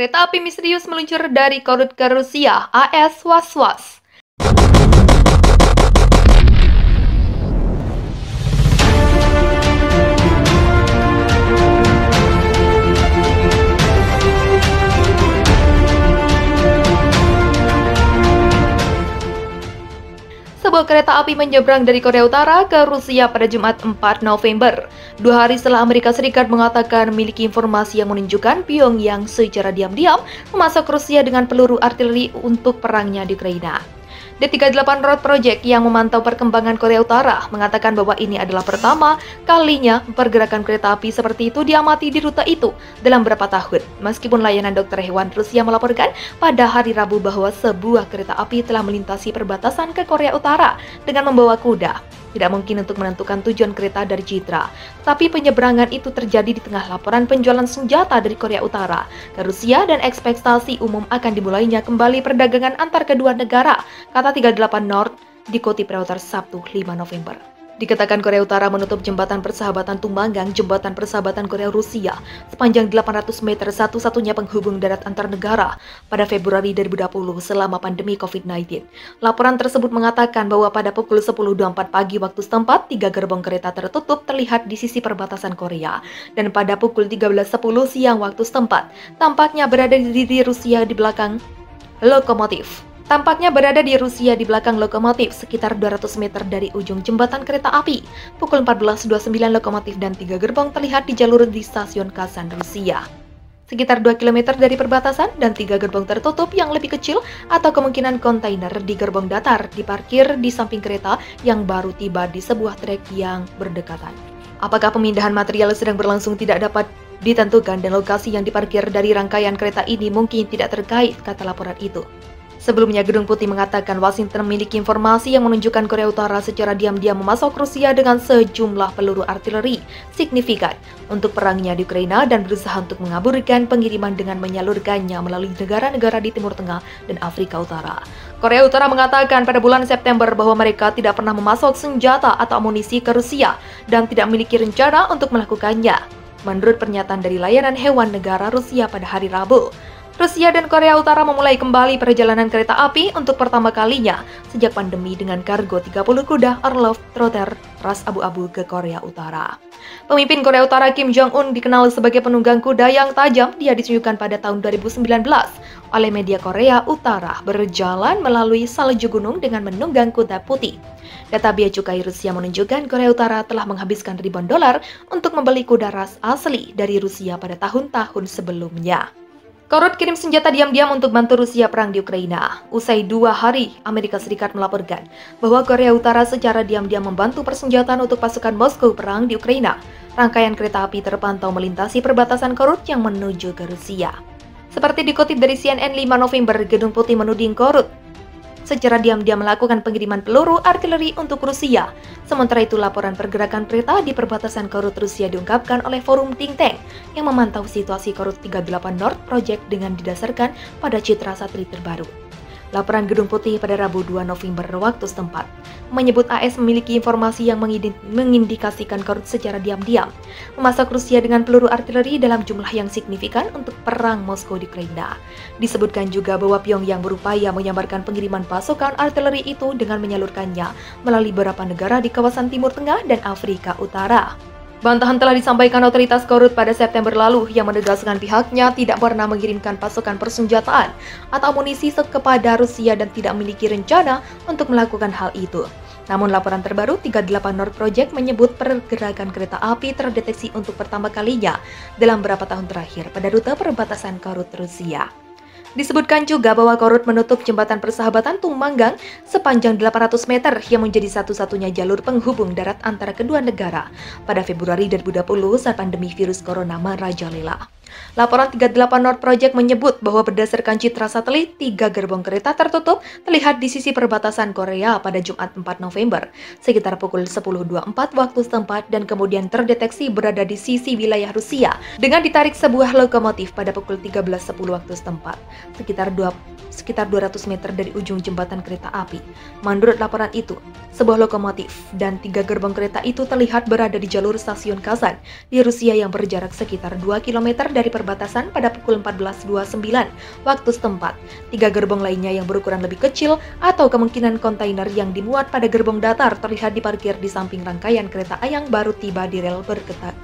Kereta api misterius meluncur dari Korut ke Rusia, AS was-was. Sebuah kereta api menyeberang dari Korea Utara ke Rusia pada Jumat 4 November. 2 hari setelah Amerika Serikat mengatakan memiliki informasi yang menunjukkan Pyongyang secara diam-diam memasok Rusia dengan peluru artileri untuk perangnya di Ukraina. D38 Road Project yang memantau perkembangan Korea Utara mengatakan bahwa ini adalah pertama kalinya pergerakan kereta api seperti itu diamati di rute itu dalam beberapa tahun. Meskipun layanan dokter hewan Rusia melaporkan pada hari Rabu bahwa sebuah kereta api telah melintasi perbatasan ke Korea Utara dengan membawa kuda. Tidak mungkin untuk menentukan tujuan kereta dari Citra, tapi penyeberangan itu terjadi di tengah laporan penjualan senjata dari Korea Utara ke Rusia dan ekspektasi umum akan dimulainya kembali perdagangan antar kedua negara, kata 38 North dikutip Reuters Sabtu 5 November. Dikatakan Korea Utara menutup jembatan persahabatan Tumanggang, jembatan persahabatan Korea-Rusia, sepanjang 800 meter satu-satunya penghubung darat antar negara pada Februari 2020 selama pandemi COVID-19. Laporan tersebut mengatakan bahwa pada pukul 10.24 pagi waktu setempat, 3 gerbong kereta tertutup terlihat di sisi perbatasan Korea. Dan pada pukul 13.10 siang waktu setempat, tampaknya berada di Rusia di belakang lokomotif. di belakang lokomotif sekitar 200 meter dari ujung jembatan kereta api. Pukul 14.29 lokomotif dan 3 gerbong terlihat di jalur di stasiun Kazan, Rusia. Sekitar 2 km dari perbatasan dan 3 gerbong tertutup yang lebih kecil atau kemungkinan kontainer di gerbong datar diparkir di samping kereta yang baru tiba di sebuah trek yang berdekatan. Apakah pemindahan material sedang berlangsung tidak dapat ditentukan dan lokasi yang diparkir dari rangkaian kereta ini mungkin tidak terkait, kata laporan itu. Sebelumnya, Gedung Putih mengatakan Washington memiliki informasi yang menunjukkan Korea Utara secara diam-diam memasok Rusia dengan sejumlah peluru artileri signifikan untuk perangnya di Ukraina dan berusaha untuk mengaburkan pengiriman dengan menyalurkannya melalui negara-negara di Timur Tengah dan Afrika Utara. Korea Utara mengatakan pada bulan September bahwa mereka tidak pernah memasok senjata atau amunisi ke Rusia dan tidak memiliki rencana untuk melakukannya. Menurut pernyataan dari layanan hewan negara Rusia pada hari Rabu, Rusia dan Korea Utara memulai kembali perjalanan kereta api untuk pertama kalinya sejak pandemi dengan kargo 30 kuda Orlov Trotter ras abu-abu ke Korea Utara. Pemimpin Korea Utara Kim Jong-un dikenal sebagai penunggang kuda yang tajam. Dia ditunjukkan pada tahun 2019 oleh media Korea Utara berjalan melalui salju gunung dengan menunggang kuda putih. Data Bea Cukai Rusia menunjukkan Korea Utara telah menghabiskan ribuan dolar untuk membeli kuda ras asli dari Rusia pada tahun-tahun sebelumnya. Korut kirim senjata diam-diam untuk bantu Rusia perang di Ukraina. Usai 2 hari, Amerika Serikat melaporkan bahwa Korea Utara secara diam-diam membantu persenjataan untuk pasukan Moskow perang di Ukraina. Rangkaian kereta api terpantau melintasi perbatasan Korut yang menuju ke Rusia. Seperti dikutip dari CNN 5 November, Gedung Putih menuding Korut secara diam-diam melakukan pengiriman peluru artileri untuk Rusia. Sementara itu, laporan pergerakan kereta di perbatasan Korut Rusia diungkapkan oleh forum think tank yang memantau situasi Korut 38 North Project dengan didasarkan pada citra satelit terbaru. Laporan Gedung Putih pada Rabu 2 November waktu setempat menyebut AS memiliki informasi yang mengindikasikan Korut secara diam-diam memasok Rusia dengan peluru artileri dalam jumlah yang signifikan untuk perang Moskow di Ukraina. Disebutkan juga bahwa Pyongyang berupaya menyambarkan pengiriman pasukan artileri itu dengan menyalurkannya melalui beberapa negara di kawasan Timur Tengah dan Afrika Utara. Bantahan telah disampaikan otoritas Korut pada September lalu yang menegaskan pihaknya tidak pernah mengirimkan pasukan persenjataan atau amunisi kepada Rusia dan tidak memiliki rencana untuk melakukan hal itu. Namun laporan terbaru 38 North Project menyebut pergerakan kereta api terdeteksi untuk pertama kalinya dalam beberapa tahun terakhir pada rute perbatasan Korut Rusia. Disebutkan juga bahwa Korut menutup jembatan persahabatan Tumanggang sepanjang 800 meter yang menjadi satu-satunya jalur penghubung darat antara kedua negara pada Februari 2020 saat pandemi virus corona merajalela. Laporan 38 North Project menyebut bahwa berdasarkan citra satelit, 3 gerbong kereta tertutup terlihat di sisi perbatasan Korea pada Jumat 4 November, sekitar pukul 10.24 waktu setempat dan kemudian terdeteksi berada di sisi wilayah Rusia dengan ditarik sebuah lokomotif pada pukul 13.10 waktu setempat, sekitar 200 meter dari ujung jembatan kereta api. Menurut laporan itu, sebuah lokomotif dan 3 gerbong kereta itu terlihat berada di jalur stasiun Kazan di Rusia yang berjarak sekitar 2 km dari dari perbatasan pada pukul 14.29 waktu setempat. 3 gerbong lainnya yang berukuran lebih kecil atau kemungkinan kontainer yang dimuat pada gerbong datar terlihat diparkir di samping rangkaian kereta yang baru tiba di rel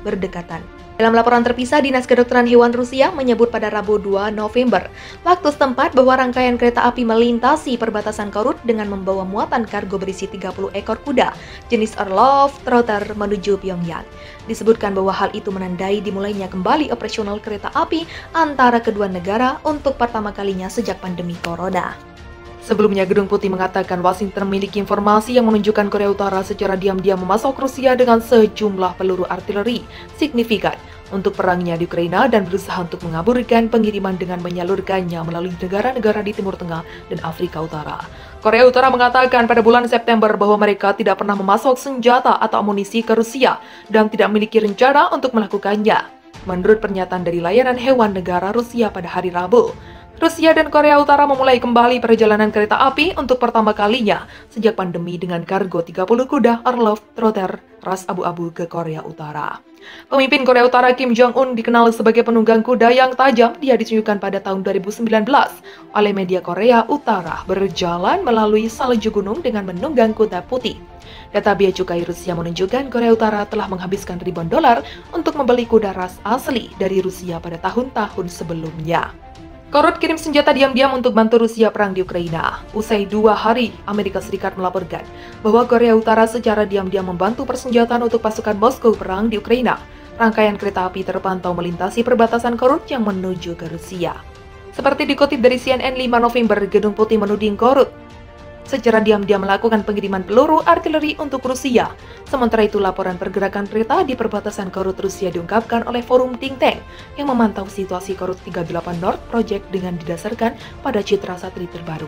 berdekatan. Dalam laporan terpisah, Dinas Kedokteran Hewan Rusia menyebut pada Rabu 2 November waktu setempat bahwa rangkaian kereta api melintasi perbatasan Korut dengan membawa muatan kargo berisi 30 ekor kuda jenis Orlov Trotter menuju Pyongyang. Disebutkan bahwa hal itu menandai dimulainya kembali operasional kereta api antara kedua negara untuk pertama kalinya sejak pandemi corona. Sebelumnya, Gedung Putih mengatakan Washington memiliki informasi yang menunjukkan Korea Utara secara diam-diam memasok Rusia dengan sejumlah peluru artileri signifikan untuk perangnya di Ukraina dan berusaha untuk mengaburkan pengiriman dengan menyalurkannya melalui negara-negara di Timur Tengah dan Afrika Utara. Korea Utara mengatakan pada bulan September bahwa mereka tidak pernah memasok senjata atau amunisi ke Rusia dan tidak memiliki rencana untuk melakukannya. Menurut pernyataan dari layanan hewan negara Rusia pada hari Rabu, Rusia dan Korea Utara memulai kembali perjalanan kereta api untuk pertama kalinya sejak pandemi dengan kargo 30 kuda Orlov Trotter ras abu-abu ke Korea Utara. Pemimpin Korea Utara Kim Jong-un dikenal sebagai penunggang kuda yang tajam. Dia ditunjukkan pada tahun 2019 oleh media Korea Utara berjalan melalui salju gunung dengan menunggang kuda putih. Data bea cukai Rusia menunjukkan Korea Utara telah menghabiskan ribuan dolar untuk membeli kuda ras asli dari Rusia pada tahun-tahun sebelumnya. Korut kirim senjata diam-diam untuk bantu Rusia perang di Ukraina. Usai 2 hari, Amerika Serikat melaporkan bahwa Korea Utara secara diam-diam membantu persenjataan untuk pasukan Moskow perang di Ukraina. Rangkaian kereta api terpantau melintasi perbatasan Korut yang menuju ke Rusia. Seperti dikutip dari CNN 5 November, Gedung Putih menuding Korut secara diam-diam melakukan pengiriman peluru artileri untuk Rusia. Sementara itu, laporan pergerakan kereta di perbatasan Korut Rusia diungkapkan oleh forum think tank yang memantau situasi Korut 38 North Project dengan didasarkan pada citra satelit terbaru.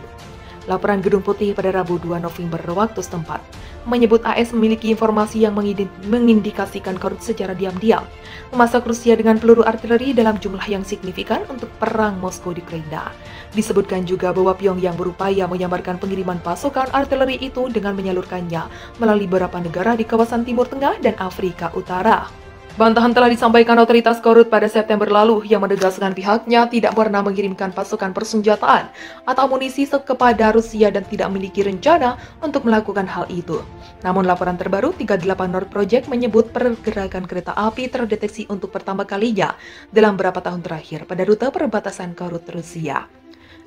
Laporan Gedung Putih pada Rabu 2 November waktu setempat menyebut AS memiliki informasi yang mengindikasikan Korut secara diam-diam memasak Rusia dengan peluru artileri dalam jumlah yang signifikan untuk perang Moskow di Ukraina. Disebutkan juga bahwa Pyongyang berupaya menyambarkan pengiriman pasukan artileri itu dengan menyalurkannya melalui beberapa negara di kawasan Timur Tengah dan Afrika Utara. Bantahan telah disampaikan otoritas Korut pada September lalu yang menegaskan pihaknya tidak pernah mengirimkan pasukan persenjataan atau amunisi kepada Rusia dan tidak memiliki rencana untuk melakukan hal itu. Namun laporan terbaru 38 North Project menyebut pergerakan kereta api terdeteksi untuk pertama kalinya dalam beberapa tahun terakhir pada rute perbatasan Korut Rusia.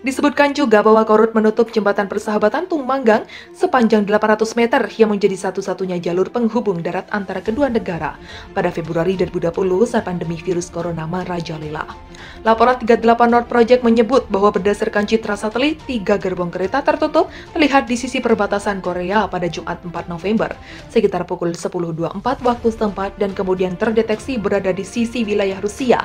Disebutkan juga bahwa Korut menutup jembatan persahabatan Tumanggang sepanjang 800 meter yang menjadi satu-satunya jalur penghubung darat antara kedua negara pada Februari 2020 saat pandemi virus corona merajalela. Laporan 38 North Project menyebut bahwa berdasarkan citra satelit, 3 gerbong kereta tertutup terlihat di sisi perbatasan Korea pada Jumat 4 November sekitar pukul 10.24 waktu setempat dan kemudian terdeteksi berada di sisi wilayah Rusia